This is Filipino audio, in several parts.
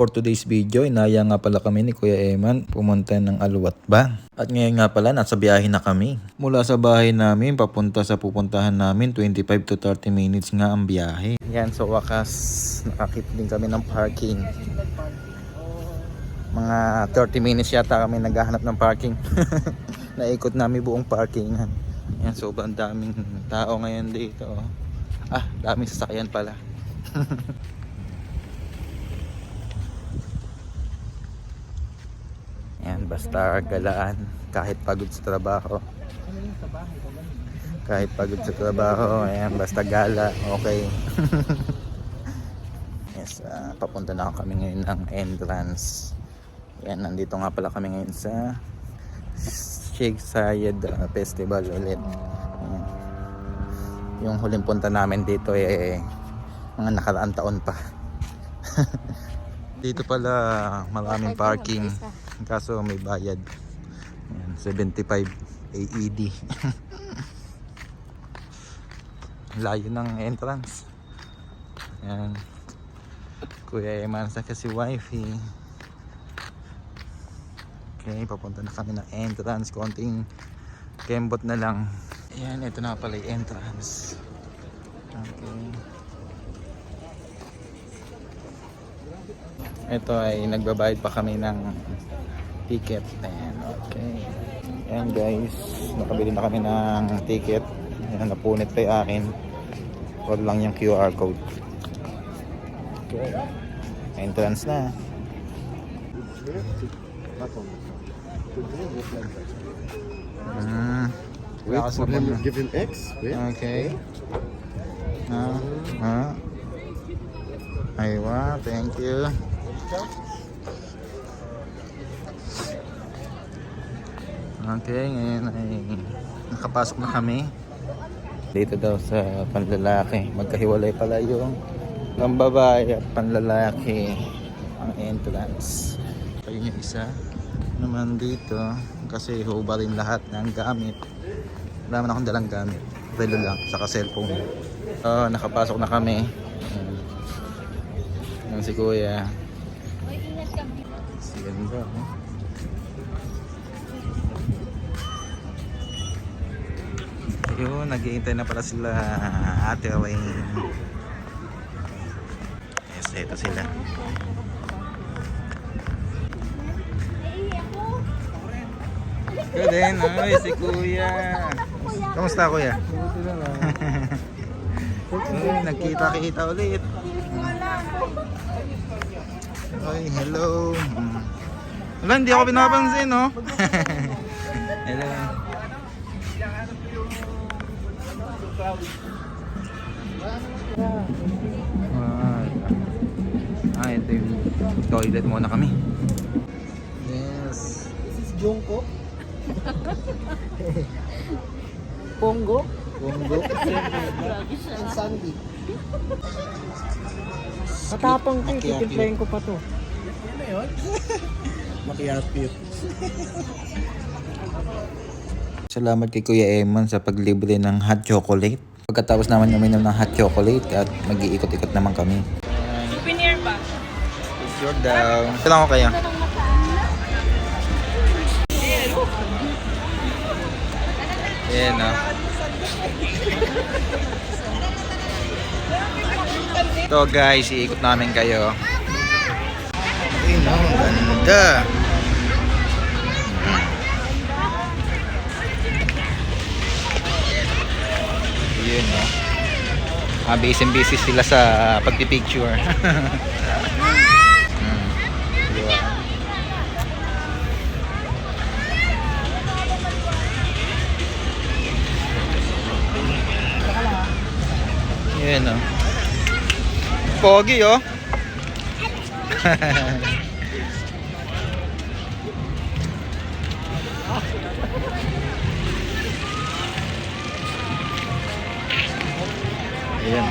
For today's video, inaya nga pala kami ni Kuya Eman pumunta ng Aluwat ba. At ngayon nga pala, nasa biyahe na kami. Mula sa bahay namin, papunta sa pupuntahan namin, 25 to 30 minutes nga ang biyahe. Yan, so wakas, nakakit din kami ng parking. Mga 30 minutes yata kami naghahanap ng parking. Naikot namin buong parkingan. Yan, sobrang daming tao ngayon dito. Daming sasakyan pala. Yan, basta galaan kahit pagod sa trabaho. Kahit pagod sa trabaho, ayan, basta gala, okay. Yes, papunta na kami ngayon ng entrance. Yan, nandito nga pala kami ngayon sa Sheikh Zayed Festival ulit. Ayan. Yung huling punta namin dito mga nakaraang taon pa. Dito pala maraming parking, kaso may bayad. Ayan, 75 AED. Layo ng entrance. Ayan. Kuya Eman sa kasi wifey. Okay, papunta na kami ng entrance. Konting kembot na lang. Ayan, ito na pala yung entrance. Okay. Ito ay nagbabayad pa kami ng ticket. Ayan, okay. Ayan guys, nakabili na kami ng ticket. Ayan, napunit pa yung akin. Wala lang yung QR code. Okay. Entrance na. Wait for him to give him X. Wait. Okay. Aywa, thank you. Okay, ngayon ay nakapasok na kami. Dito daw sa panlalaki. Magkahiwalay pala yung pambabae at panlalaki ang entrance. Ayun yung isa naman dito kasi huba rin lahat ng gamit. Wala man akong dalang gamit. Relo lang, saka cellphone. Nakapasok na kami. Yan si Kuya. Ganda, Yun, nag-iintay na pala sila Ate Rain. Yes, ito sila. Good din, ay si Kuya. Kamusta Kuya? Nagkita-kita ulit. Ay, hello. Wala, hindi ako pinapansin, no? Hello. Ito yung toilet muna kami. Yes. This is Jungkook. Pongo. Bongo. And Sandy. Matapang ko, titimplahin ko pa to. Ano yun? Makiyapit. Salamat kay Kuya Eman sa paglibre ng hot chocolate. Pagkatapos naman uminom ng hot chocolate at mag-iikot-ikot naman kami. Souvenir ba? Sure daw. Ito lang ako kaya. Ayan o. Ito guys, iikot namin kayo. Ayun o, ganda. Yun o. Busy sila sa pagpipicture. Diba? Yun o. Pogi o. Ayan.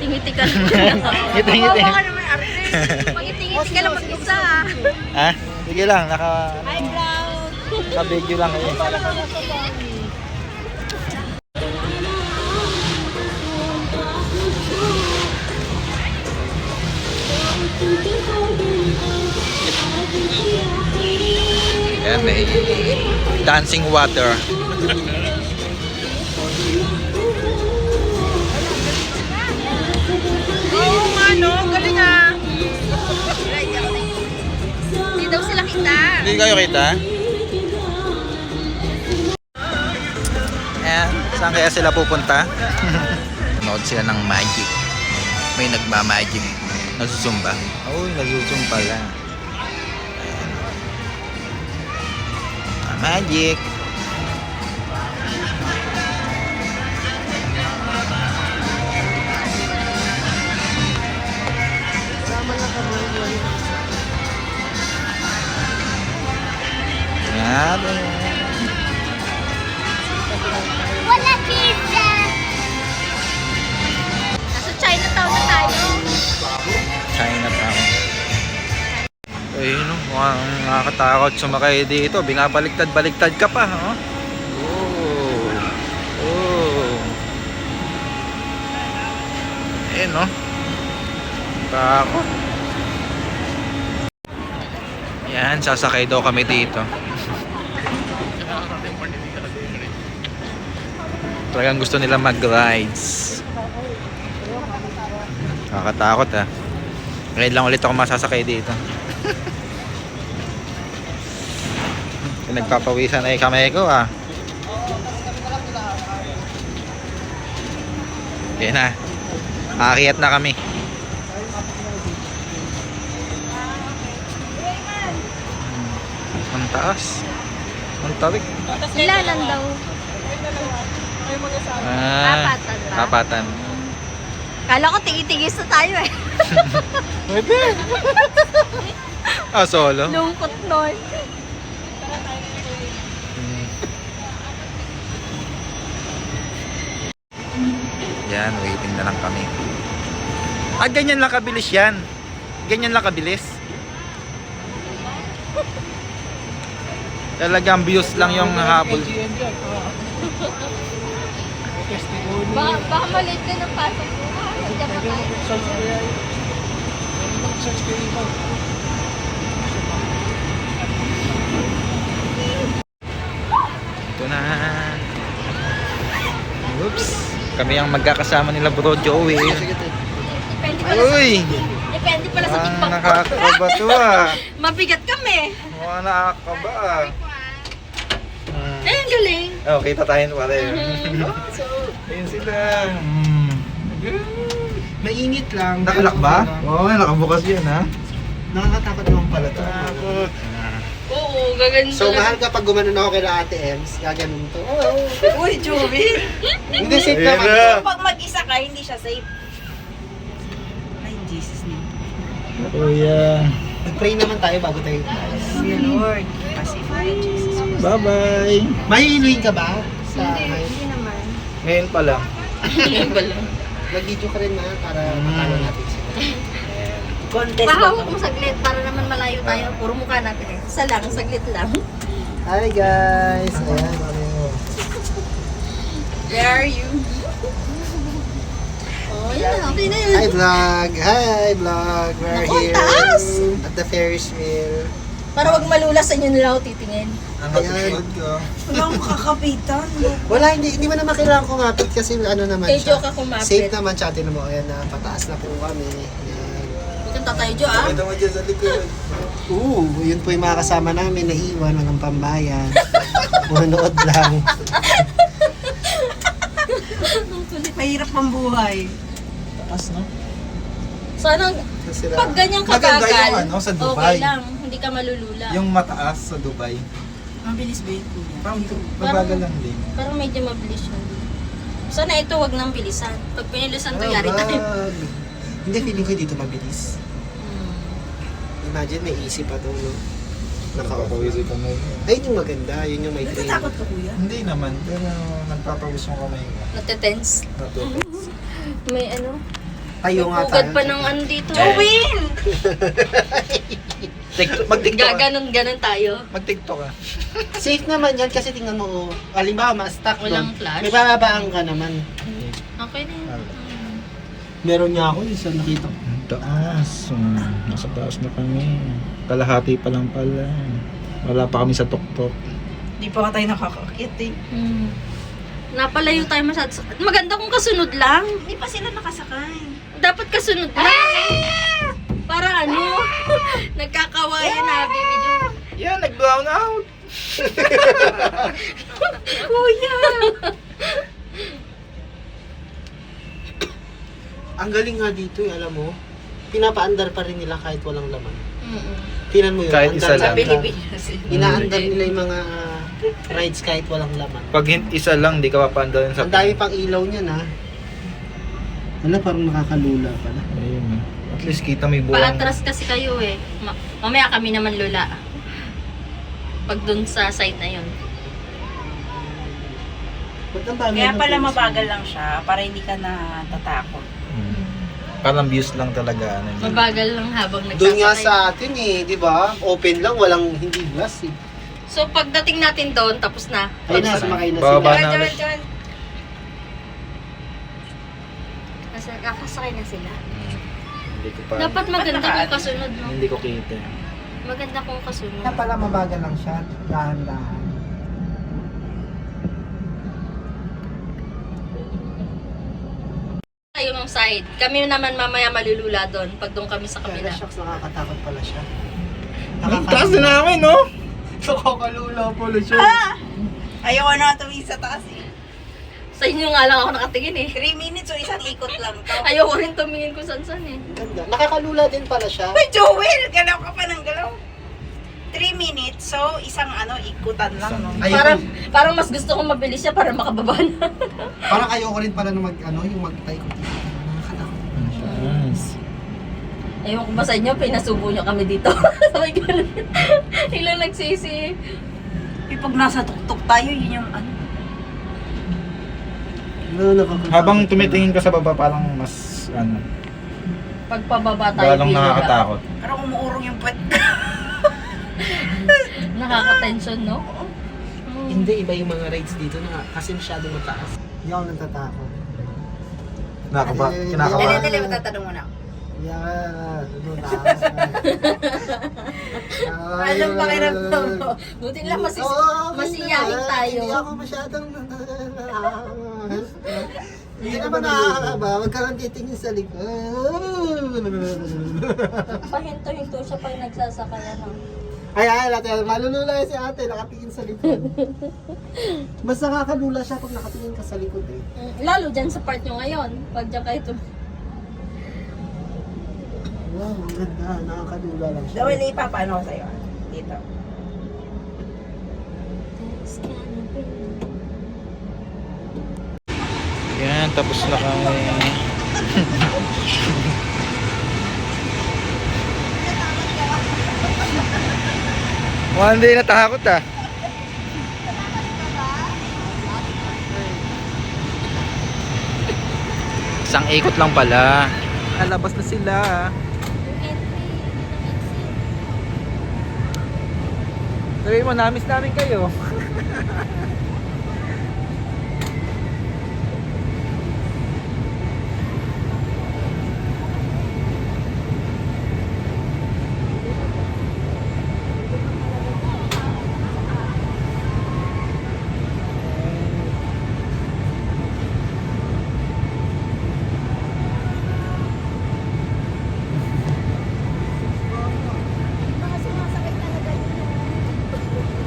Ngiti ka lang. Ngiti-ngiti. Baka naman artist. Pag ngiti ka lang mag-isa. Ha? Sige lang, Hi, vlog! naka-video lang eh. Ayan, may dancing water. Oo nga, no? Galing ah! Hindi daw sila kita. Hindi kayo kita? Ayan, saan kaya sila pupunta? Nanood sila ng magic. May nagma-magic. Nagsusumba. Uy, nagsusumba lang. Ayan. Magic. Ayan. Wala pizza! Nasa Chinatown na tayo. Chinatown. Ayun, mukhang nakakatakot sumakay dito. Binabaliktad-baliktad ka pa, oh. Oh. Oh. Ayun, no? Takot. Yan, sasakay daw kami dito. Talagang gusto nila mag-rides. Nakakatakot ah. Ngayon lang ulit ako masasakay dito. Nagpapawisan ay kamay ko ah. Yan na. Aakyat na kami. Ang taas. Ang tawik. Ilan daw? Apatan ba? Apatan. Kala ko tigis na tayo eh. Pwede. Ah, solo? Lungkot nun. Yan, waiting na lang kami. Ah, ganyan lang kabilis yan. Ganyan lang kabilis. Talagang views lang yung habol. Baka maliit na ng pasok mo. Nandiyan pa tayo. Ito na. Oops. Kami ang magkakasama nila Bro Joey. Depende pala sa, Uy! depende pala sa Ah, tikbang ko. nakakaba to ah. Mabigat kami. Mukhang nakakaba ah. Eh, ang galing. Oh, kita tayo pala yun. Ayun sila. Mainit lang. Nakalak ba? Oo, nakabukas yan ha. Nakakatakot naman pala to. Takot. Oo, gaganda. So, mahal kapag gumanon ako kay Ate Ems, gaganon to. Uy, Joey. Hindi safe Ayun naman. na. Pag mag-isa ka, hindi siya safe. Ay, Jesus name. Kuya. Mag-pray naman tayo bago tayo umalis. Dear Lord, pacify Jesus. Bye-bye. Mahihiluin ka ba? Sa Hindi naman. Ngayon pa lang. Mag-video ka rin na para matalo natin sila. Pahawak mo saglit para naman malayo tayo. Puro mukha natin eh. Isa lang, saglit lang. Hi guys! Ayan, Where are you? Oh, yan na. Okay na yun. Hi vlog! Hi vlog! We're Naku, here taas! at the Ferris wheel. Para wag malula sa inyo nila ako titingin. Ayan. Wala akong kakapitan. Wala, hindi mo naman kailangan kumapit kasi ano naman Kay siya. Jo ka kumapit. Safe naman siya. Tinan mo, ayan na, pataas na po kami. Ayan. Huwag kang tatayo, Jo, ah. mo dyan sa likod. Yun po yung mga kasama namin na iwan, walang pambayan. Punood lang. Mahirap ang buhay. Taas no? Sana, Kasi pag ganyang Maganda kabagal, yung ano, sa okay Dubai. lang. Hindi ka malulula. Yung mataas sa Dubai. Mabilis ba yun, kuya? Mabagal lang din. Parang medyo mabilis yun. Sana ito wag nang bilisan. Pag pinilisan to, yari tayo. Hindi, feeling ko dito mabilis. Imagine may easy pa to, no? Nakakapawisip ka mo. Ayun yung maganda, yun yung may train. ka, kuya? Hindi naman, pero nagpapawis yung kamay ko. Natetense. Natutup. May ano? Tayo nga Pugad tayo. pa ng ano dito. Jowin! Mag-tiktok ka. Gaganon-ganon tayo. Mag-tiktok ka. Safe naman yan kasi tingnan mo, oh, halimbawa ma-stuck Walang doon. flash? May bababaan ka naman. Okay na yun. Meron niya ako, isa nakita ko. Ang taas. Nasa taas na kami. Kalahati pa lang pala. Wala pa kami sa tuktok. Di pa tayo nakakakit eh. Napalayo tayo masyado. Maganda kung kasunod lang. Hindi pa sila nakasakay. Dapat kasunod lang. Para ano, nagkakawayan na, baby Jo. Yan, nag-brown out. Kuya! Ang galing nga dito eh, alam mo. Pinapaandar pa rin nila kahit walang laman. Mm-mm. Tinan mo yun. Kahit andar isa lang lang. Sa Pilipinas. Inaandar nila yung mga rides kahit walang laman. Pag isa lang, di ka papandarin sa... Ang dami pang ilaw niyan ha. Ano, parang nakakalula pala. Ayun. At least kita may buwang. Paatras kasi kayo eh. Mamaya kami naman lula. Pag dun sa site na yun. Ba't ang dami Kaya ng pala police? mabagal lang siya para hindi ka na tatakot. Parang views lang talaga. Ano, Mabagal lang habang nagsasakay. Doon nga sa atin eh, di ba? Open lang, walang hindi glass eh. So pagdating natin doon, tapos na. Ayun na, sumakay na Bababa sila. na Joel, ulit. Joel. Kasi kakasakay na sila. Hindi ko pa... Dapat maganda Ba't kung kasunod, no? Hindi ko kita. Maganda kung kasunod. Kaya pala mabagal lang siya, dahan-dahan. Tayo ng side. Kami naman mamaya malulula doon pag doon kami sa Kaya kabila. shucks, nakakatakot pala siya. Ang taas na namin, no? Nakakalula pala siya. Ayoko na tumingin sa taas eh. Sa inyo nga lang ako nakatingin eh. 3 minutes o isang ikot lang to. Ayoko rin tumingin kung saan-saan eh. Ganda. Nakakalula din pala siya. Uy, Joel! Galaw ka pa ng galaw. 3 minutes, so isang ikutan lang, no? Parang mas gusto kong mabilis siya para makababa na. Parang ayoko rin pala na yung magtaikot-ikot. Nakakatakot pala siya. Yes. Ewan ko ba sa inyo, pinasubo nyo kami dito. Sabay ganun. Ilang nagsisi. Pag nasa tuktok tayo, yun yung Nakakatakot. Habang tumitingin ka sa baba, parang mas, Pagpababa tayo. lalong binaba. nakakatakot. parang umuurong yung puwet. Nakaka-tension, no? Hindi, iba yung mga rides dito na kasi masyadong mataas. Hindi ako natatakot. Kinakabahan. Dali, matatanong mo na. Yan. Anong pakiramdam mo? Buti lang masiyahin tayo. Hindi ako masyadong hindi naman nakakaba. Huwag ka lang titingin sa likod. Pahinto-hinto siya pag nagsasakay, ano. Ay, malulula si ate, nakatingin sa likod. Mas nakakalula siya pag nakatingin ka sa likod eh. Lalo dyan sa part nyo ngayon. Pag dyan kayo Wow, ang ganda. Nakakalula lang siya. Joel, ipapaano ko sa'yo? Dito. Yan, tapos na kami. One day natakot ah. Isang ikot lang pala. Alabas na sila. Sabi mo, namiss namin kayo.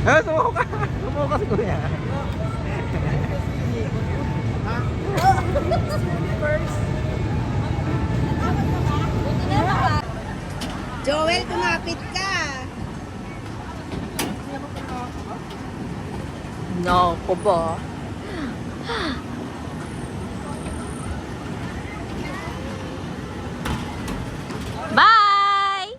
Sumuko ka. Sumuko ka si kuya. Joel, kumapit ka! No, po ba? Bye!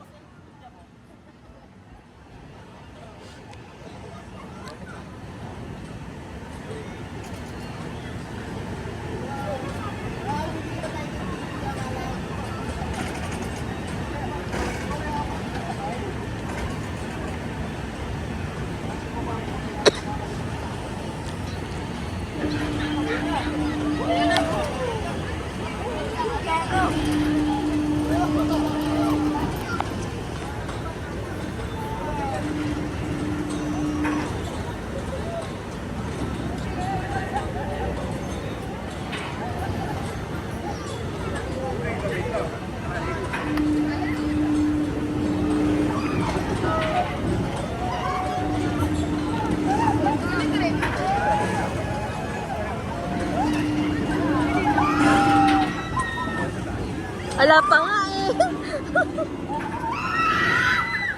Wala pa nga eh.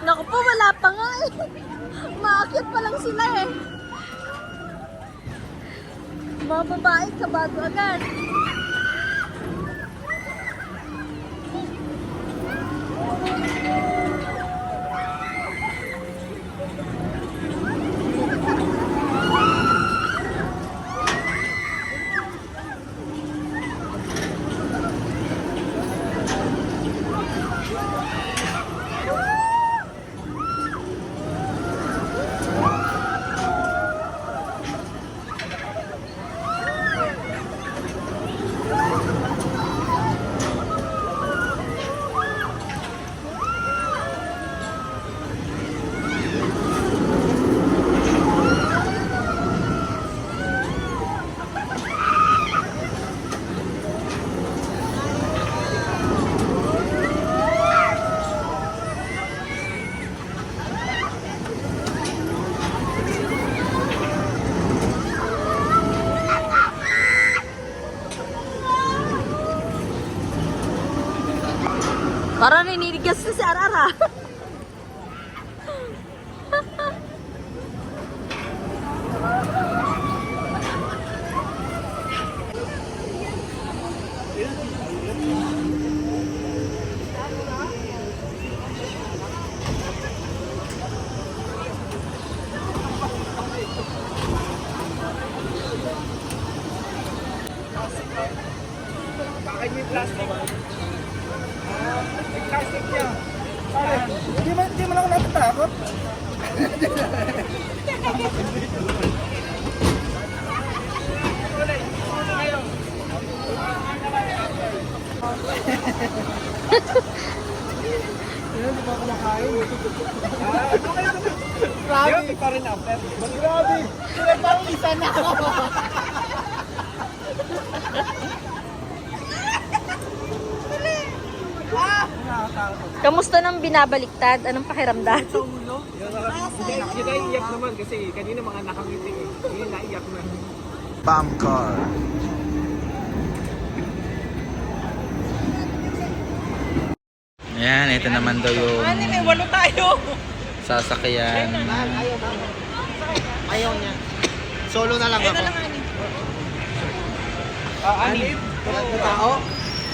Naku po, wala pa nga eh. Maakyat pa lang sila eh. Mga babae, kabado agad. Parang naninigas na si Arara. Hindi mo lang ako natatakot. Hindi pa ako makain. Grabe pa rin after. Grabe. Parang isa na ako. Kamusta nang binabaliktad? Anong pakiramdam? Hindi tayo iyak naman kasi kanina mga nakangiti eh. Ngayon naiyak na. Palm car. Ayan, ito naman daw yung May 8 tayo. sasakyan. Ayaw niya. Solo na lang ako. Anim? Na tao?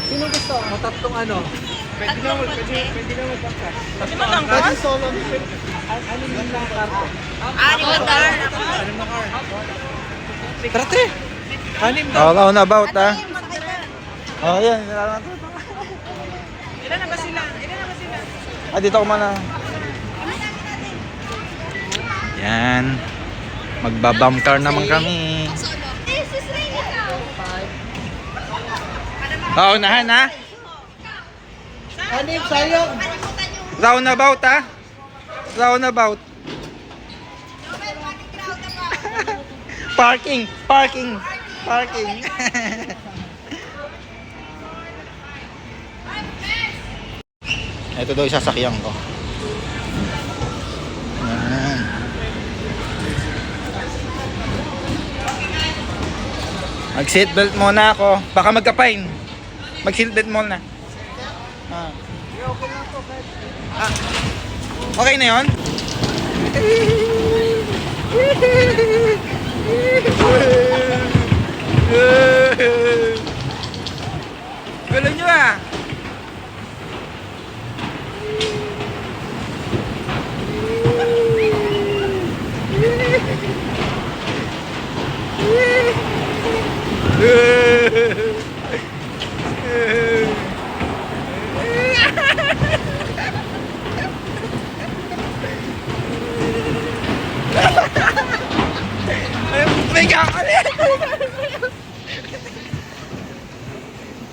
Sino gusto? Matatlong ano? Pwede na magpangka. Pwede solo. Anim lang karto. Anim na car. Trate! Anim daw. Oh, on about ha. Oh, yan. Ilan na ba sila? Ah, dito ako muna. Yan. Magbabam car naman kami. Oh, unahan ha. Anim sa'yo. Roundabout ha. Roundabout. Parking. Ito daw isasakyan ko. Yan. Mag-seatbelt muna ako. Baka magka-fine. Mag-seatbelt muna. Ah. Okay na yun? Galing nyo ah! May kakalit!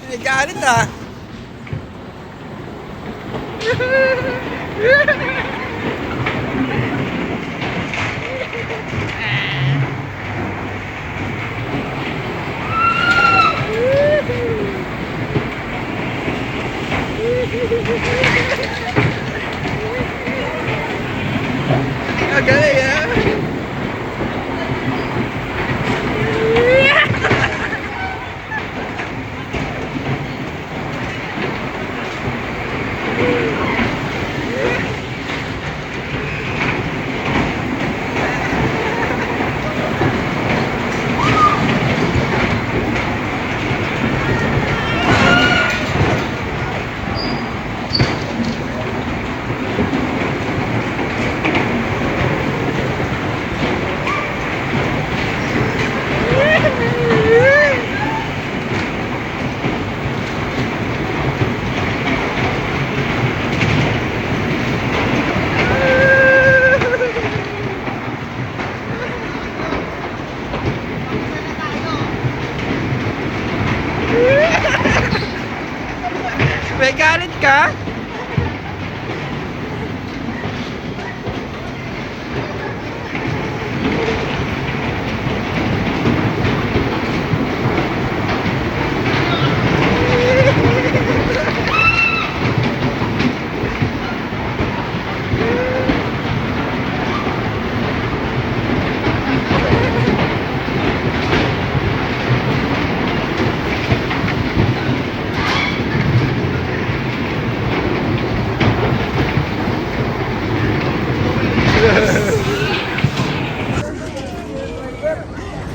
May galit ah! Galing ah! ka?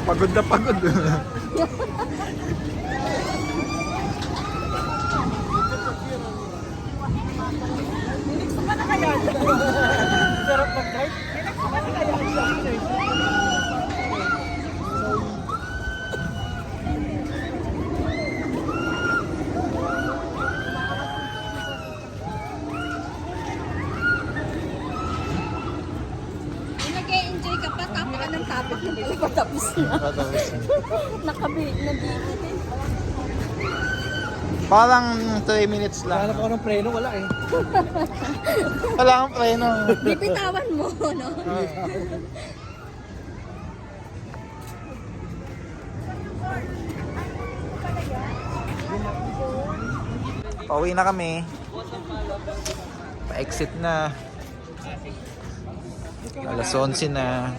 Pagod na pagod. Sarap mag-drive. Nag-e-enjoy ka pa, tapak ka ng tapak ng pala tapos na. Nakabig na dito din. Parang 3 minutes lang. Hanap ako ng preno, wala eh. Wala kang preno. Bibitawan mo, no? Pauwi na kami. Pa-exit na. Alas 11 na.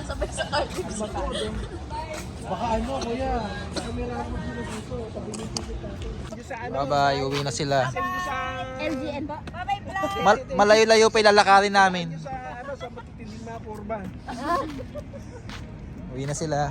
Sabay sa cardiff. Baka ano, kuya. Kamera mo dito. Sa ano? Bye-bye. Uwi na sila. LGN ba? Malayo-layo pa ilalakarin namin. Sa ano, sa matitinding mga kurban. Uwi na sila.